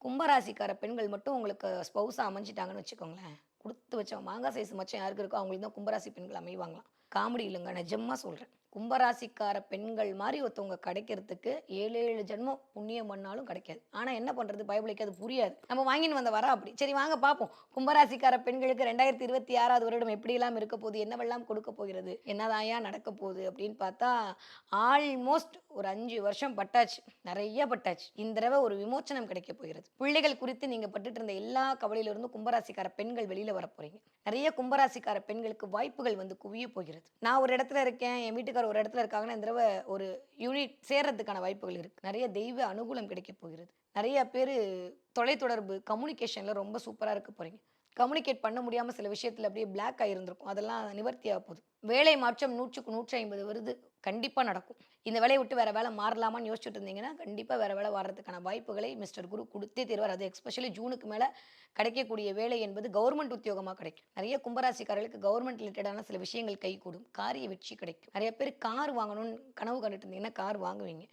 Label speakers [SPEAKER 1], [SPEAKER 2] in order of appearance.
[SPEAKER 1] கும்பராசிக்கார பெண்கள் மட்டும் உங்களுக்கு ஸ்பௌஸா அமைஞ்சிட்டாங்கன்னு வச்சுக்கோங்களேன். குடுத்து வச்ச மாங்கா சைஸ் மச்சம் யாருக்கு இருக்கோ அவங்களுக்கு தான் கும்பராசி பெண்கள் அமைவாங்களாம். காமெடி இல்லங்க. நிஜமா சொல்றேன். கும்பராசிக்கார பெண்கள் மாரி ஒருத்தவங்க கிடைக்கிறதுக்கு 7, 7 ஜென்மம் புண்ணியம் பண்ணாலும் கிடைக்காது. ஆனா என்ன பண்றது? பயபிள்ளைக்கு அது புரியாது. நம்ம வாங்கின்னு வந்த வரம் அப்படி. சரி வாங்க பார்ப்போம். கும்பராசிக்கார பெண்களுக்கு 2026வது வருடம் எப்படியெல்லாம் இருக்க போகுது? என்னவெல்லாம் கொடுக்க போகிறது? என்னதான்யா நடக்க போகுது? அப்படின்னு பார்த்தா, ஆல்மோஸ்ட் ஒரு 5 வருஷம் பட்டாச்சு. நெறைய பட்டாச்சு. இந்த தடவ ஒரு விமோச்சனம் கிடைக்கப் போகிறது. பிள்ளைகள் குறித்து நீங்க பட்டுட்டு இருந்த எல்லா கவலையிலிருந்தும் கும்பராசிக்கார பெண்கள் வெளியில வரப்போறீங்க. நெறைய கும்பராசிக்கார பெண்களுக்கு வாய்ப்புகள் வந்து குவியப் போகிறது. நான் ஒரு இடத்துல இருக்கேன், என் வீட்டுக்காரர் ஒரு இடத்துல இருக்காங்கன்னா, இந்த தடவ ஒரு யூனிட் சேர்றதுக்கான வாய்ப்புகள் இருக்கு. நெறைய தெய்வ அனுகூலம் கிடைக்கப் போகிறது. நெறைய பேரு தொலைத்தொடர்பு, கம்யூனிகேஷன்ல ரொம்ப சூப்பரா இருக்க போறீங்க. கம்யூனிகேட் பண்ண முடியாம சில விஷயத்துல அப்படியே பிளாக் ஆகியிருந்திருக்கும். அதெல்லாம் நிவர்த்தி ஆகப் போகுது. வேலை மாற்றம் 100க்கு 150 வருது. கண்டிப்பா நடக்கும். இந்த வேலைய விட்டு வேற வேலை மாறலாமான்னு யோசிச்சுட்டு இருந்தீங்கன்னா, கண்டிப்பா வேற வேலை மாறுறதுக்கான வாய்ப்புகளை மிஸ்டர் குரு குடுத்தே தீருவார். அது எஸ்பெஷலி ஜூனுக்கு மேல கிடைக்கக்கூடிய வேலை என்பது கவர்ன்மென்ட் உத்தியோகமா கிடைக்கும். நெறைய கும்பராசிக்காரர்களுக்கு கவர்ன்மென்ட் ரிலேட்டடான சில விஷயங்கள் கைகூடும். காரிய வெற்றி கிடைக்கும். நெறைய பேர் கார் வாங்கணும்னு கனவு கண்டுட்டு இருந்தீங்கன்னா, கார் வாங்குவீங்க.